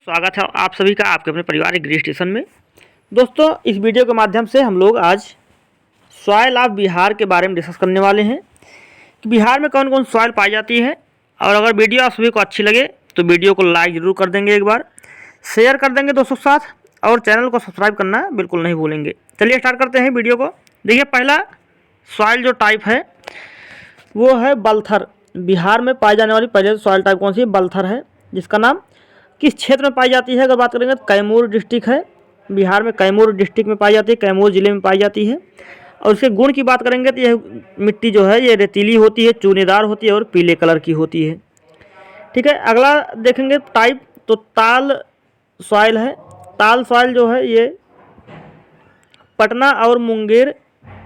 स्वागत है आप सभी का आपके अपने पारिवारिक गृह स्टेशन में। दोस्तों, इस वीडियो के माध्यम से हम लोग आज सॉइल ऑफ बिहार के बारे में डिस्कस करने वाले हैं कि बिहार में कौन कौन सॉइल पाई जाती है। और अगर वीडियो आप सभी को अच्छी लगे तो वीडियो को लाइक ज़रूर कर देंगे, एक बार शेयर कर देंगे दोस्तों के साथ, और चैनल को सब्सक्राइब करना बिल्कुल नहीं भूलेंगे। चलिए स्टार्ट करते हैं वीडियो को। देखिए, पहला सॉइल जो टाइप है वो है बलथर। बिहार में पाई जाने वाली पहले सॉइल टाइप कौन सी है? बलथर है, जिसका नाम किस क्षेत्र में पाई जाती है अगर बात करेंगे तो कैमूर डिस्ट्रिक्ट है। बिहार में कैमूर डिस्ट्रिक्ट में पाई जाती है, कैमूर ज़िले में पाई जाती है। और इसके गुण की बात करेंगे तो यह मिट्टी जो है ये रेतीली होती है, चूनेदार होती है और पीले कलर की होती है। ठीक है, अगला देखेंगे टाइप तो ताल सॉइल है। ताल सॉइल जो है ये पटना और मुंगेर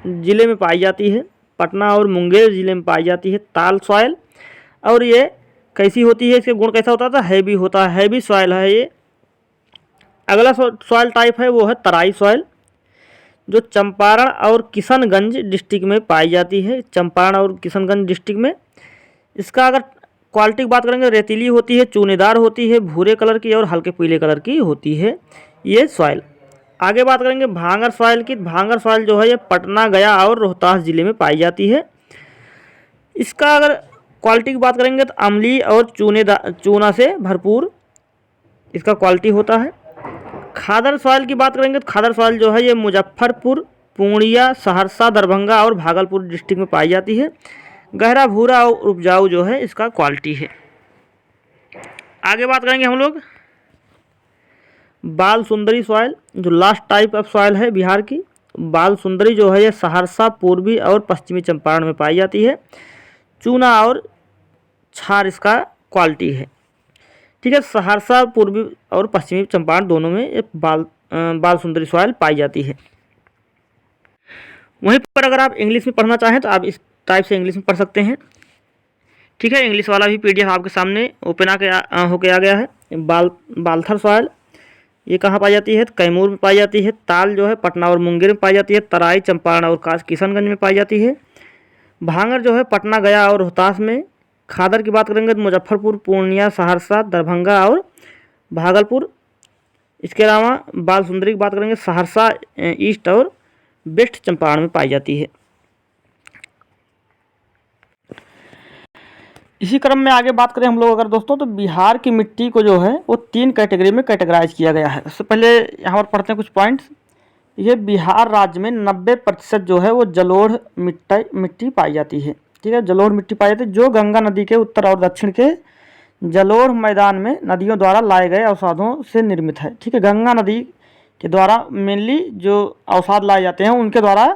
ज़िले में पाई जाती है। पटना और मुंगेर ज़िले में पाई जाती है ताल सॉइल। और ये कैसी होती है, इसके गुण कैसा होता था? हैवी होता है, हैवी सॉइल है ये। अगला सॉइल टाइप है वो है तराई सॉइल, जो चंपारण और किशनगंज डिस्ट्रिक्ट में पाई जाती है। चंपारण और किशनगंज डिस्ट्रिक्ट में। इसका अगर क्वालिटी की बात करेंगे, रेतीली होती है, चूनेदार होती है, भूरे कलर की और हल्के पीले कलर की होती है ये सॉइल। आगे बात करेंगे भांगर सॉइल की। भांगर सॉइल जो है ये पटना, गया और रोहतास ज़िले में पाई जाती है। इसका अगर क्वालिटी की बात करेंगे तो अम्लीय और चूना से भरपूर इसका क्वालिटी होता है। खादर सॉइल की बात करेंगे तो खादर सॉइल जो है ये मुजफ्फरपुर, पूर्णिया, सहरसा, दरभंगा और भागलपुर डिस्ट्रिक्ट में पाई जाती है। गहरा भूरा और उपजाऊ जो है इसका क्वालिटी है। आगे बात करेंगे हम लोग बाल सुंदरी सॉइल, जो लास्ट टाइप ऑफ सॉइल है बिहार की। बाल सुंदरी जो है ये सहरसा, पूर्वी और पश्चिमी चंपारण में पाई जाती है। चूना और क्षार इसका क्वालिटी है। ठीक है, सहरसा, पूर्वी और पश्चिमी चंपारण दोनों में ये बाल सुंदरी सॉइल पाई जाती है। वहीं पर अगर आप इंग्लिश में पढ़ना चाहें तो आप इस टाइप से इंग्लिश में पढ़ सकते हैं। ठीक है, इंग्लिश वाला भी पीडीएफ आपके सामने ओपन होके आ गया है। बालथर सॉइल ये कहाँ पाई जाती है? तो कैमूर में पाई जाती है। ताल जो है पटना और मुंगेर में पाई जाती है। तराई चंपारण और किशनगंज में पाई जाती है। भांगर जो है पटना, गया और रोहतास में। खादर की बात करेंगे तो मुजफ्फरपुर, पूर्णिया, सहरसा, दरभंगा और भागलपुर। इसके अलावा बाल सुंदरी की बात करेंगे सहरसा, ईस्ट और वेस्ट चंपारण में पाई जाती है। इसी क्रम में आगे बात करें हम लोग अगर दोस्तों, तो बिहार की मिट्टी को जो है वो 3 कैटेगरी में कैटेगराइज किया गया है। उससे पहले यहाँ पर पढ़ते हैं कुछ पॉइंट्स। ये बिहार राज्य में 90% जो है वो जलोढ़ मिट्टी पाई जाती है। ठीक है, जलोढ़ मिट्टी पाई जाती है, जो गंगा नदी के उत्तर और दक्षिण के जलोढ़ मैदान में नदियों द्वारा लाए गए अवसादों से निर्मित है। ठीक है, गंगा नदी के द्वारा मेनली जो अवसाद लाए जाते हैं उनके द्वारा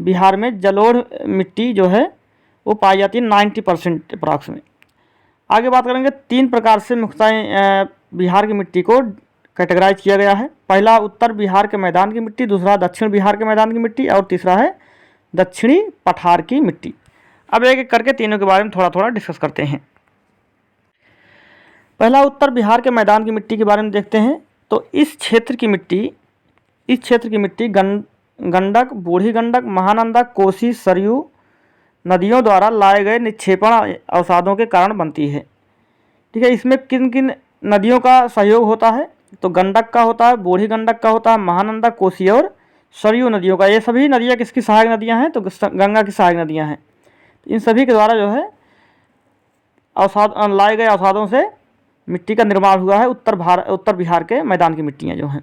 बिहार में जलोढ़ मिट्टी जो है वो पाई जाती है 90% अप्रॉक्स में। आगे बात करेंगे 3 प्रकार से मुख्यतः बिहार की मिट्टी को कैटेगराइज किया गया है। पहला उत्तर बिहार के मैदान की मिट्टी, दूसरा दक्षिण बिहार के मैदान की मिट्टी और तीसरा है दक्षिणी पठार की मिट्टी। अब एक एक करके तीनों के बारे में थोड़ा थोड़ा डिस्कस करते हैं। पहला उत्तर बिहार के मैदान की मिट्टी के बारे में देखते हैं। तो इस क्षेत्र की मिट्टी गंडक, बूढ़ी गंडक, महानंदा, कोसी, सरयू नदियों द्वारा लाए गए निक्षेपण अवसादों के कारण बनती है। ठीक है, इसमें किन किन नदियों का सहयोग होता है? तो गंडक का होता है, बूढ़ी गंडक का होता है, महानंदा, कोसी और सरयू नदियों का। ये सभी नदियाँ किसकी सहायक नदियाँ हैं? तो गंगा की सहायक नदियाँ हैं। इन सभी के द्वारा जो है लाए गए अवसादों से मिट्टी का निर्माण हुआ है उत्तर बिहार के मैदान की मिट्टियाँ जो हैं।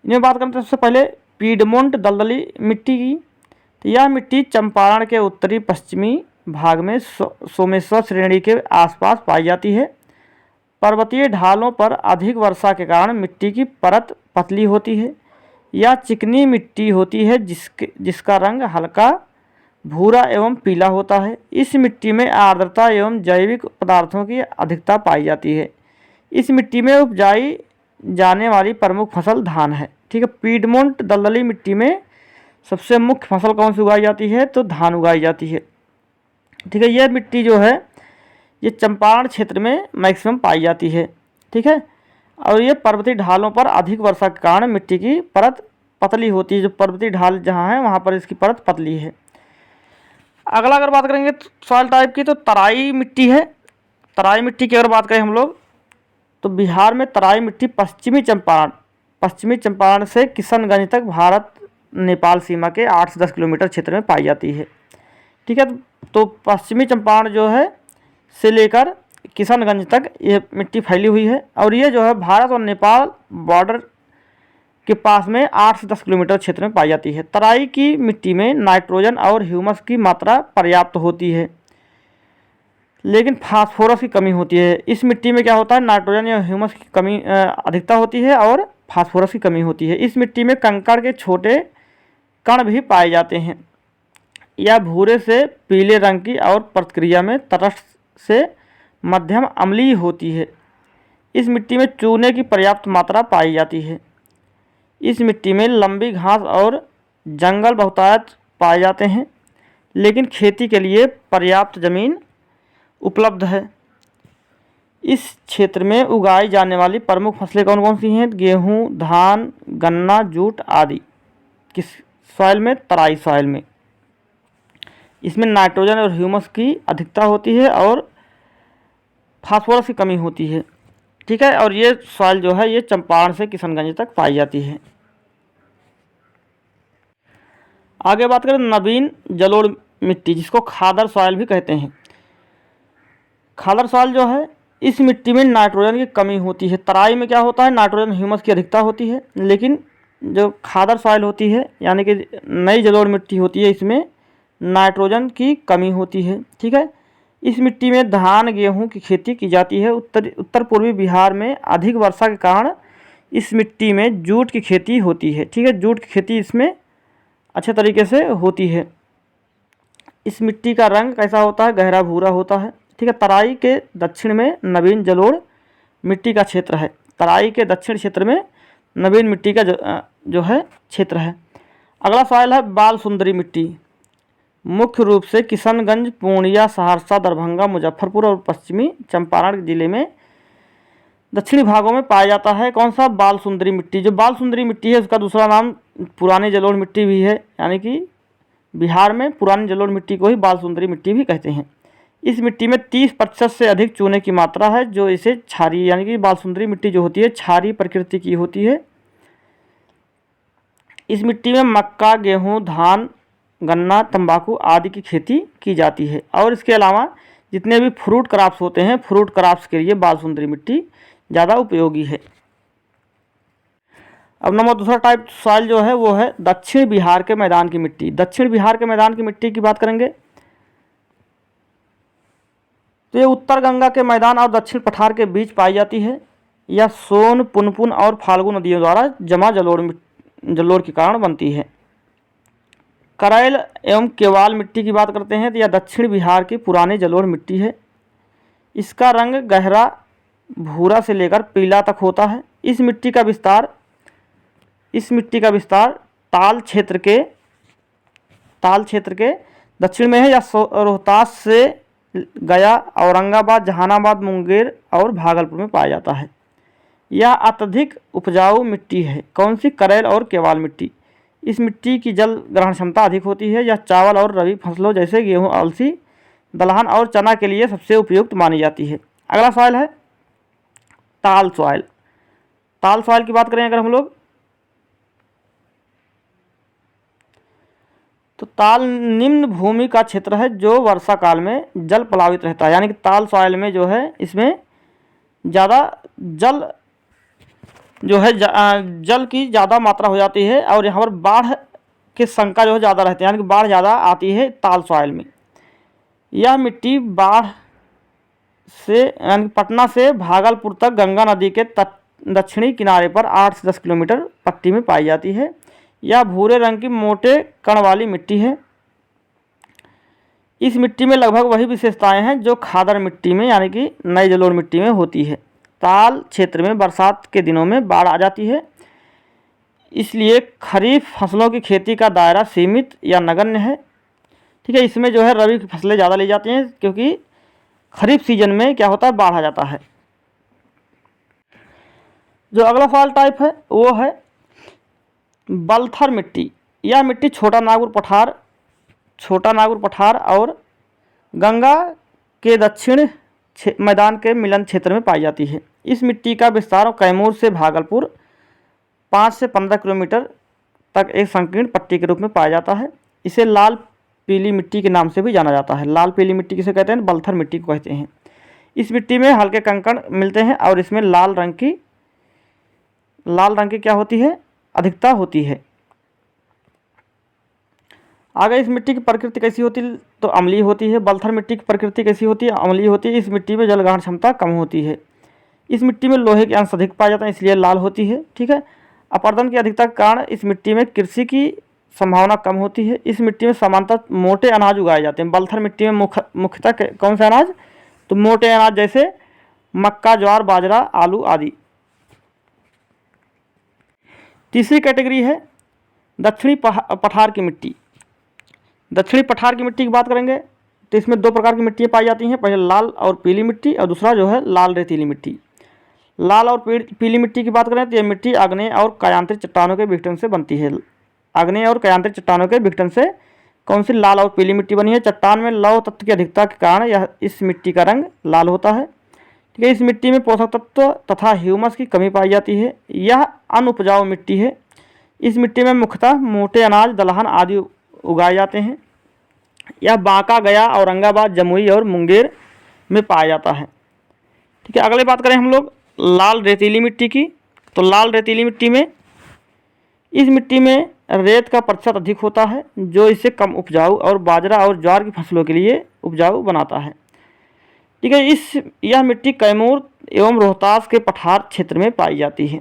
इनमें बात करते हैं सबसे पहले पीडमोंट दलदली मिट्टी की। तो यह मिट्टी चंपारण के उत्तरी पश्चिमी भाग में सोमेश्वर श्रेणी के आसपास पाई जाती है। पर्वतीय ढालों पर अधिक वर्षा के कारण मिट्टी की परत पतली होती है। यह चिकनी मिट्टी होती है जिसका रंग हल्का भूरा एवं पीला होता है। इस मिट्टी में आर्द्रता एवं जैविक पदार्थों की अधिकता पाई जाती है। इस मिट्टी में उपजाई जाने वाली प्रमुख फसल धान है। ठीक है, पीडमोंट दलदली मिट्टी में सबसे मुख्य फसल कौन सी उगाई जाती है? तो धान उगाई जाती है। ठीक है, यह मिट्टी जो है ये चंपारण क्षेत्र में मैक्सिमम पाई जाती है। ठीक है, और ये पर्वतीय ढालों पर अधिक वर्षा के कारण मिट्टी की परत पतली होती है। जो पर्वतीय ढाल जहाँ है वहाँ पर इसकी परत पतली है। अगला अगर बात करेंगे सॉइल टाइप की, तो तराई मिट्टी है। तराई मिट्टी की अगर बात करें हम लोग तो बिहार में तराई मिट्टी पश्चिमी चंपारण से किशनगंज तक भारत नेपाल सीमा के 8 से 10 किलोमीटर क्षेत्र में पाई जाती है। ठीक है, तो पश्चिमी चंपारण जो है से लेकर किशनगंज तक ये मिट्टी फैली हुई है और ये जो है भारत और नेपाल बॉर्डर के पास में 8 से 10 किलोमीटर क्षेत्र में पाई जाती है। तराई की मिट्टी में नाइट्रोजन और ह्यूमस की मात्रा पर्याप्त होती है, लेकिन फास्फोरस की कमी होती है। इस मिट्टी में क्या होता है, नाइट्रोजन या ह्यूमस की कमी अधिकता होती है और फास्फोरस की कमी होती है। इस मिट्टी में कंकड़ के छोटे कण भी पाए जाते हैं। यह भूरे से पीले रंग की और प्रतिक्रिया में तटस्थ से मध्यम अम्लीय होती है। इस मिट्टी में चूने की पर्याप्त मात्रा पाई जाती है। इस मिट्टी में लंबी घास और जंगल बहुतायत पाए जाते हैं, लेकिन खेती के लिए पर्याप्त जमीन उपलब्ध है। इस क्षेत्र में उगाई जाने वाली प्रमुख फसलें कौन कौन सी हैं? गेहूँ, धान, गन्ना, जूट आदि। किस सॉइल में? तराई सॉइल में। इसमें नाइट्रोजन और ह्यूमस की अधिकता होती है और फास्फोरस की कमी होती है। ठीक है, और ये सॉइल जो है ये चंपारण से किशनगंज तक पाई जाती है। आगे बात करें नवीन जलोढ़ मिट्टी, जिसको खादर सॉइल भी कहते हैं। खादर सॉइल जो है इस मिट्टी में नाइट्रोजन की कमी होती है। तराई में क्या होता है, नाइट्रोजन ह्यूमस की अधिकता होती है, लेकिन जो खादर सॉइल होती है यानी कि नई जलोढ़ मिट्टी होती है, इसमें नाइट्रोजन की कमी होती है। ठीक है, इस मिट्टी में धान गेहूं की खेती की जाती है। उत्तर पूर्वी बिहार में अधिक वर्षा के कारण इस मिट्टी में जूट की खेती होती है। ठीक है, जूट की खेती इसमें अच्छे तरीके से होती है। इस मिट्टी का रंग कैसा होता है? गहरा भूरा होता है। ठीक है, तराई के दक्षिण में नवीन जलोढ़ मिट्टी का क्षेत्र है। तराई के दक्षिण क्षेत्र में नवीन मिट्टी का जो है क्षेत्र है। अगला सवाल है बाल सुंदरी मिट्टी। मुख्य रूप से किशनगंज, पूर्णिया, सहरसा, दरभंगा, मुजफ्फरपुर और पश्चिमी चंपारण जिले में दक्षिणी भागों में पाया जाता है। कौन सा? बाल सुंदरी मिट्टी। जो बाल सुंदरी मिट्टी है उसका दूसरा नाम पुरानी जलोढ़ मिट्टी भी है, यानी कि बिहार में पुरानी जलोढ़ मिट्टी को ही बाल सुंदरी मिट्टी भी कहते हैं। इस मिट्टी में 30% से अधिक चूने की मात्रा है, जो इसे क्षारीय, यानी कि बाल सुंदरी मिट्टी जो होती है क्षारीय प्रकृति की होती है। इस मिट्टी में मक्का, गेहूँ, धान, गन्ना, तंबाकू आदि की खेती की जाती है और इसके अलावा जितने भी फ्रूट क्रॉप्स होते हैं, फ्रूट क्रॉप्स के लिए बाल सुंदरी मिट्टी ज़्यादा उपयोगी है। अब नंबर दूसरा टाइप सॉइल जो है वो है दक्षिण बिहार के मैदान की मिट्टी। दक्षिण बिहार के मैदान की मिट्टी की बात करेंगे तो ये उत्तर गंगा के मैदान और दक्षिण पठार के बीच पाई जाती है। यह सोन, पुनपुन और फाल्गु नदियों द्वारा जमा जलोढ़ के कारण बनती है। करैल एवं केवाल मिट्टी की बात करते हैं तो यह दक्षिण बिहार की पुरानी जलोढ़ मिट्टी है। इसका रंग गहरा भूरा से लेकर पीला तक होता है। इस मिट्टी का विस्तार ताल क्षेत्र के दक्षिण में है। यह रोहतास से गया, औरंगाबाद, जहानाबाद, मुंगेर और भागलपुर में पाया जाता है। यह अत्यधिक उपजाऊ मिट्टी है। कौन सी? करैल और केवाल मिट्टी। इस मिट्टी की जल ग्रहण क्षमता अधिक होती है। यह चावल और रबी फसलों जैसे गेहूँ, अलसी, दलहन और चना के लिए सबसे उपयुक्त मानी जाती है। अगला सवाल है ताल सॉइल। ताल सॉइल की बात करें अगर हम लोग तो ताल निम्न भूमि का क्षेत्र है जो वर्षा काल में जल प्लावित रहता है, यानी कि ताल सॉइल में जो है इसमें ज़्यादा जल जो है जल की ज़्यादा मात्रा हो जाती है और यहाँ पर बाढ़ के शंका जो है ज़्यादा रहती है, यानी कि बाढ़ ज़्यादा आती है ताल सॉइल में। यह मिट्टी बाढ़ से यानी पटना से भागलपुर तक गंगा नदी के दक्षिणी किनारे पर 8 से 10 किलोमीटर पट्टी में पाई जाती है। यह भूरे रंग की मोटे कण वाली मिट्टी है। इस मिट्टी में लगभग वही विशेषताएं हैं जो खादर मिट्टी में यानी कि नई जलोढ़ मिट्टी में होती है। ताल क्षेत्र में बरसात के दिनों में बाढ़ आ जाती है, इसलिए खरीफ फसलों की खेती का दायरा सीमित या नगण्य है। ठीक है, इसमें जो है रबी की फसलें ज़्यादा ली जाती हैं क्योंकि खरीफ सीजन में क्या होता है, बाढ़ आ जाता है। जो अगला सॉइल टाइप है वो है बलथर मिट्टी। यह मिट्टी छोटा नागपुर पठार और गंगा के दक्षिण मैदान के मिलन क्षेत्र में पाई जाती है। इस मिट्टी का विस्तार कैमूर से भागलपुर 5 से 15 किलोमीटर तक एक संकीर्ण पट्टी के रूप में पाया जाता है। इसे लाल पीली मिट्टी के नाम से भी जाना जाता है। लाल पीली मिट्टी किसे कहते हैं? बलथर मिट्टी को कहते हैं। इस मिट्टी में हल्के कंकड़ मिलते हैं और इसमें लाल रंग की क्या होती है? अधिकता होती है। आगे इस मिट्टी की प्रकृति कैसी होती है? तो अम्लीय होती है। बलथर मिट्टी की प्रकृति कैसी होती है? अम्लीय होती है। इस मिट्टी में जल ग्रहण क्षमता कम होती है। इस मिट्टी में लोहे के अंश अधिक पाए जाते हैं, इसलिए लाल होती है। ठीक है। अपरदन की अधिकता के कारण इस मिट्टी में कृषि की संभावना कम होती है। इस मिट्टी में सामान्यतः मोटे अनाज उगाए जाते हैं। बलथर मिट्टी में मुख्यतः कौन से अनाज? तो मोटे अनाज जैसे मक्का, ज्वार, बाजरा, आलू आदि। तीसरी कैटेगरी है दक्षिणी पठार की मिट्टी। दक्षिणी पठार की मिट्टी की बात करेंगे तो इसमें दो प्रकार की मिट्टियाँ पाई जाती हैं। पहले लाल और पीली मिट्टी और दूसरा जो है लाल रेतीली मिट्टी। लाल और पीली मिट्टी की बात करें तो यह मिट्टी आग्नेय और कायांतरित चट्टानों के विघटन से बनती है। आग्नेय और कायांतरित चट्टानों के विघटन से कौन सी लाल और पीली मिट्टी बनी है? चट्टान में लौह तत्व की अधिकता के कारण यह इस मिट्टी का रंग लाल होता है। ठीक है। इस मिट्टी में पोषक तत्व तथा ह्यूमस की कमी पाई जाती है। यह अनुपजाऊ मिट्टी है। इस मिट्टी में मुख्यतः मोटे अनाज, दलहन आदि उगाए जाते हैं। यह बांका, गया, औरंगाबाद, जमुई और मुंगेर में पाया जाता है। ठीक है। अगले बात करें हम लोग लाल रेतीली मिट्टी की। तो लाल रेतीली मिट्टी में इस मिट्टी में रेत का प्रतिशत अधिक होता है, जो इसे कम उपजाऊ और बाजरा और ज्वार की फसलों के लिए उपजाऊ बनाता है। ठीक है। यह मिट्टी कैमूर एवं रोहतास के पठार क्षेत्र में पाई जाती है।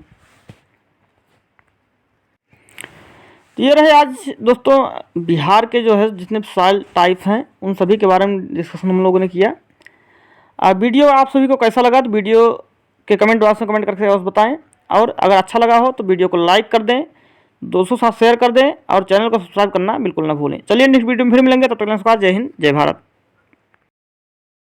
तो ये रहे आज दोस्तों बिहार के जो है जितने सॉइल टाइप हैं उन सभी के बारे में डिस्कशन हम लोगों ने किया। वीडियो आप सभी को कैसा लगा तो वीडियो के कमेंट बॉक्स में कमेंट करके अवश्य बताएं, और अगर अच्छा लगा हो तो वीडियो को लाइक कर दें, दोस्तों साथ शेयर कर दें और चैनल को सब्सक्राइब करना बिल्कुल ना भूलें। चलिए नेक्स्ट वीडियो में फिर मिलेंगे, तब तक के लिए जय हिंद, जय भारत।